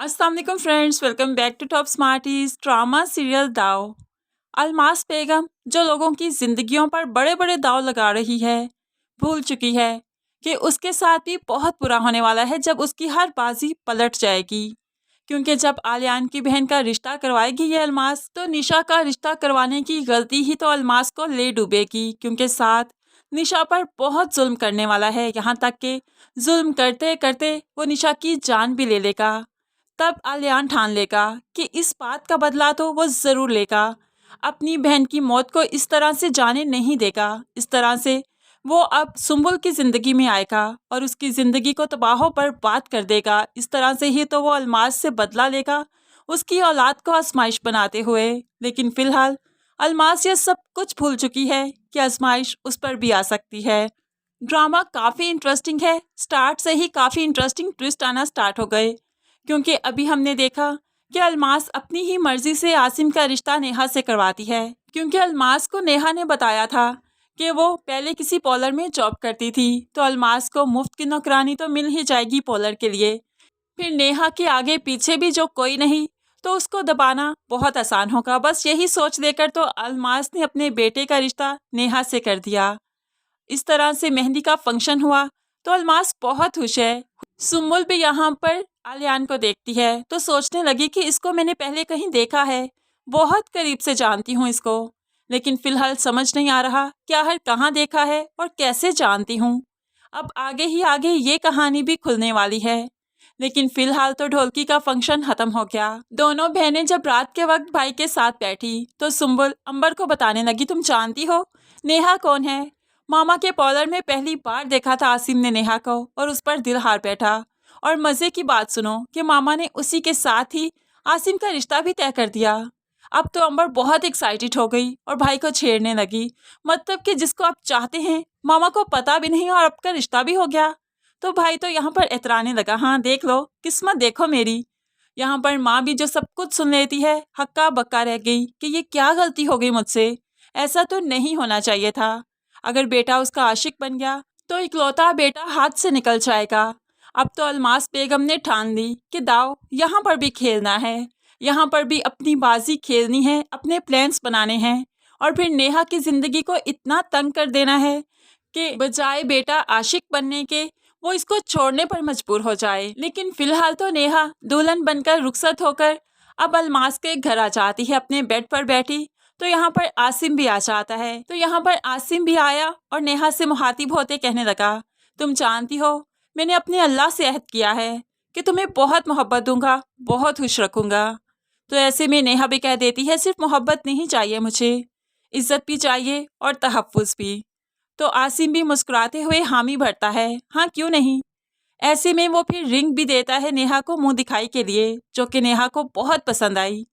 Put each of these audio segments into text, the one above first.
अस्सलाम वालेकुम friends, welcome back to top smarties drama serial Dao. Almas बेगम जो लोगों की जिंदगियों पर बड़े बड़े दाव लगा रही है, भूल चुकी है कि उसके साथ भी बहुत बुरा होने वाला है जब उसकी हर बाजी पलट जाएगी। क्योंकि जब आलियान की बहन का रिश्ता करवाएगी ये अलमास, तो निशा का रिश्ता करवाने की गलती ही तो अलमास को ले डूबेगी। क्योंकि साथ निशा पर बहुत जुल्म करने वाला है, यहाँ तक कि जुल्म करते करते वो निशा की जान भी ले लेगा। तब आलियान ठान लेगा कि इस बात का बदला तो वो ज़रूर लेगा। अपनी बहन की मौत को इस तरह से जाने नहीं देगा। इस तरह से वो अब सुंबुल की ज़िंदगी में आएगा और उसकी ज़िंदगी को तबाह बर्बाद कर देगा। इस तरह से ही तो वो अलमास से बदला लेगा, उसकी औलाद को आजमाइश बनाते हुए। लेकिन फ़िलहाल अलमास ये सब कुछ भूल चुकी है कि आजमाइश उस पर भी आ सकती है। ड्रामा काफ़ी इंटरेस्टिंग है। स्टार्ट से ही काफ़ी इंटरेस्टिंग ट्विस्ट आना स्टार्ट हो गए। क्योंकि अभी हमने देखा कि अलमास अपनी ही मर्जी से आसिम का रिश्ता नेहा से करवाती है। क्योंकि अलमास को नेहा ने बताया था कि वो पहले किसी पॉलर में जॉब करती थी, तो अलमास को मुफ्त की नौकरानी तो मिल ही जाएगी पॉलर के लिए। फिर नेहा के आगे पीछे भी जो कोई नहीं, तो उसको दबाना बहुत आसान होगा। बस यही सोच लेकर तो अलमास ने अपने बेटे का रिश्ता नेहा से कर दिया। इस तरह से मेहंदी का फंक्शन हुआ तो अलमास बहुत खुश है। सुम्बुल भी यहाँ पर आलियान को देखती है तो सोचने लगी कि इसको मैंने पहले कहीं देखा है, बहुत करीब से जानती हूँ इसको। लेकिन फिलहाल समझ नहीं आ रहा कि आखिर कहाँ देखा है और कैसे जानती हूँ। अब आगे ही आगे ये कहानी भी खुलने वाली है। लेकिन फिलहाल तो ढोलकी का फंक्शन खत्म हो गया। दोनों बहनें जब रात के वक्त भाई के साथ बैठी तो सुम्बुल अंबर को बताने लगी, तुम जानती हो नेहा कौन है? मामा के पॉलर में पहली बार देखा था आसिम ने नेहा को और उस पर दिल हार बैठा। और मजे की बात सुनो कि मामा ने उसी के साथ ही आसिम का रिश्ता भी तय कर दिया। अब तो अंबर बहुत एक्साइटेड हो गई और भाई को छेड़ने लगी। मतलब कि जिसको आप चाहते हैं मामा को पता भी नहीं और आपका रिश्ता भी हो गया। तो भाई तो यहाँ पर इतराने लगा, हाँ देख लो किस्मत देखो मेरी। यहाँ पर माँ भी जो सब कुछ सुन लेती है हक्का बक्का रह गई कि ये क्या गलती हो गई मुझसे, ऐसा तो नहीं होना चाहिए था। अगर बेटा उसका आशिक बन गया तो इकलौता बेटा हाथ से निकल जाएगा। अब तो अलमास बेगम ने ठान ली कि दाव यहाँ पर भी खेलना है, यहाँ पर भी अपनी बाजी खेलनी है, अपने प्लान्स बनाने हैं और फिर नेहा की ज़िंदगी को इतना तंग कर देना है कि बजाय बेटा आशिक बनने के वो इसको छोड़ने पर मजबूर हो जाए। लेकिन फिलहाल तो नेहा दुल्हन बनकर रुखसत होकर अब अलमास के घर आ जाती है, अपने बेड पर बैठी। तो यहाँ पर आसिम भी आ जाता है। तो यहाँ पर आसिम भी आया और नेहा से मुखातिब होते कहने लगा, तुम जानती हो मैंने अपने अल्लाह से अहद किया है कि तुम्हें बहुत मोहब्बत दूंगा, बहुत खुश रखूंगा। तो ऐसे में नेहा भी कह देती है, सिर्फ मोहब्बत नहीं चाहिए मुझे, इज्जत भी चाहिए और तहफ़्फ़ुज़ भी। तो आसिम भी मुस्कुराते हुए हामी भरता है, हाँ क्यों नहीं। ऐसे में वो फिर रिंग भी देता है नेहा को मुंह दिखाई के लिए, जो कि नेहा को बहुत पसंद आई।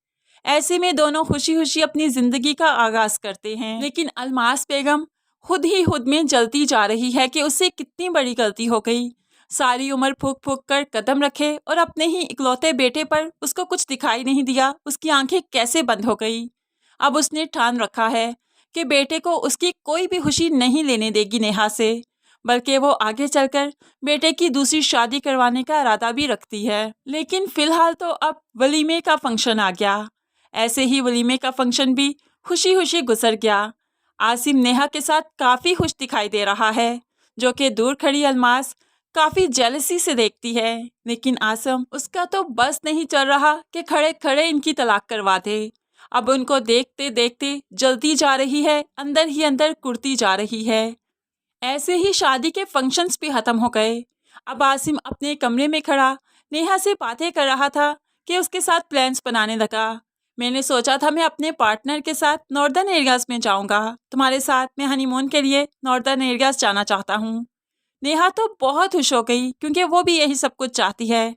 ऐसे में दोनों खुशी खुशी अपनी जिंदगी का आगाज करते हैं। लेकिन अलमास बेगम खुद ही खुद में जलती जा रही है कि उससे कितनी बड़ी गलती हो गई। सारी उम्र फूक फूक कर कदम रखे और अपने ही इकलौते बेटे पर उसको कुछ दिखाई नहीं दिया, उसकी आंखें कैसे बंद हो गई। अब उसने ठान रखा है कि बेटे को उसकी कोई भी खुशी नहीं लेने देगी नेहा से, बल्कि वो आगे चलकर बेटे की दूसरी शादी करवाने का इरादा भी रखती है। लेकिन फिलहाल तो अब वलीमे का फंक्शन आ गया। ऐसे ही वलीमे का फंक्शन भी खुशी खुशी गुजर गया। आसिम नेहा के साथ काफ़ी खुश दिखाई दे रहा है, जो कि दूर खड़ी अलमास काफ़ी जेलसी से देखती है। लेकिन आसिम उसका तो बस नहीं चल रहा कि खड़े खड़े इनकी तलाक करवा दे। अब उनको देखते देखते जलती जा रही है, अंदर ही अंदर कुड़ती जा रही है। ऐसे ही शादी के फंक्शंस भी ख़त्म हो गए। अब आसिम अपने कमरे में खड़ा नेहा से बातें कर रहा था कि उसके साथ प्लान्स बनाने लगा। मैंने सोचा था मैं अपने पार्टनर के साथ नॉर्दर्न एरियाज़ में जाऊंगा, तुम्हारे साथ मैं हनीमून के लिए नॉर्दर्न एरियाज़ जाना चाहता हूँ। नेहा तो बहुत खुश हो गई क्योंकि वो भी यही सब कुछ चाहती है।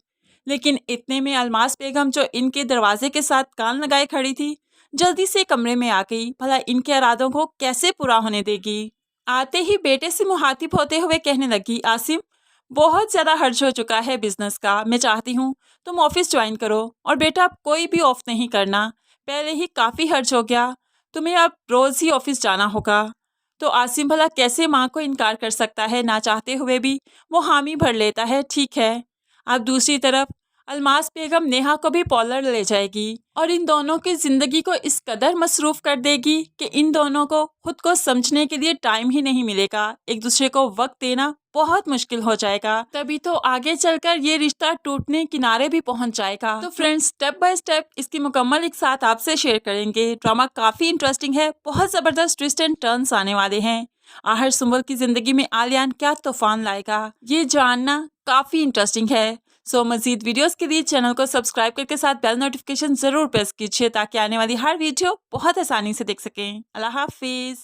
लेकिन इतने में अलमास बेगम, जो इनके दरवाजे के साथ कान लगाए खड़ी थी, जल्दी से कमरे में आ गई। भला इनके इरादों को कैसे पूरा होने देगी। आते ही बेटे से मुखातिब होते हुए कहने लगी, आसिम बहुत ज़्यादा खर्च हो चुका है बिजनेस का, मैं चाहती हूँ तुम ऑफिस ज्वाइन करो। और बेटा अब कोई भी ऑफ नहीं करना, पहले ही काफ़ी खर्च हो गया, तुम्हें अब रोज़ ही ऑफिस जाना होगा। तो आसिम भला कैसे माँ को इनकार कर सकता है, ना चाहते हुए भी वो हामी भर लेता है, ठीक है। अब दूसरी तरफ अलमास बेगम नेहा को भी पॉलर ले जाएगी और इन दोनों की जिंदगी को इस कदर मसरूफ कर देगी कि इन दोनों को खुद को समझने के लिए टाइम ही नहीं मिलेगा। एक दूसरे को वक्त देना बहुत मुश्किल हो जाएगा। तभी तो आगे चलकर ये रिश्ता टूटने किनारे भी पहुंच जाएगा। तो फ्रेंड्स, स्टेप बाय स्टेप इसकी मुकम्मल एक साथ आपसे शेयर करेंगे। ड्रामा काफी इंटरेस्टिंग है, बहुत जबरदस्त ट्विस्ट एंड टर्न्स आने वाले हैं। आहर सुंबल की जिंदगी में आलियान क्या तूफान लाएगा, ये जानना काफी इंटरेस्टिंग है। मजीद वीडियोस के लिए चैनल को सब्सक्राइब करके साथ बेल नोटिफिकेशन जरूर प्रेस कीजिए ताकि आने वाली हर वीडियो बहुत आसानी से देख सकें। अल्लाह हाफिज।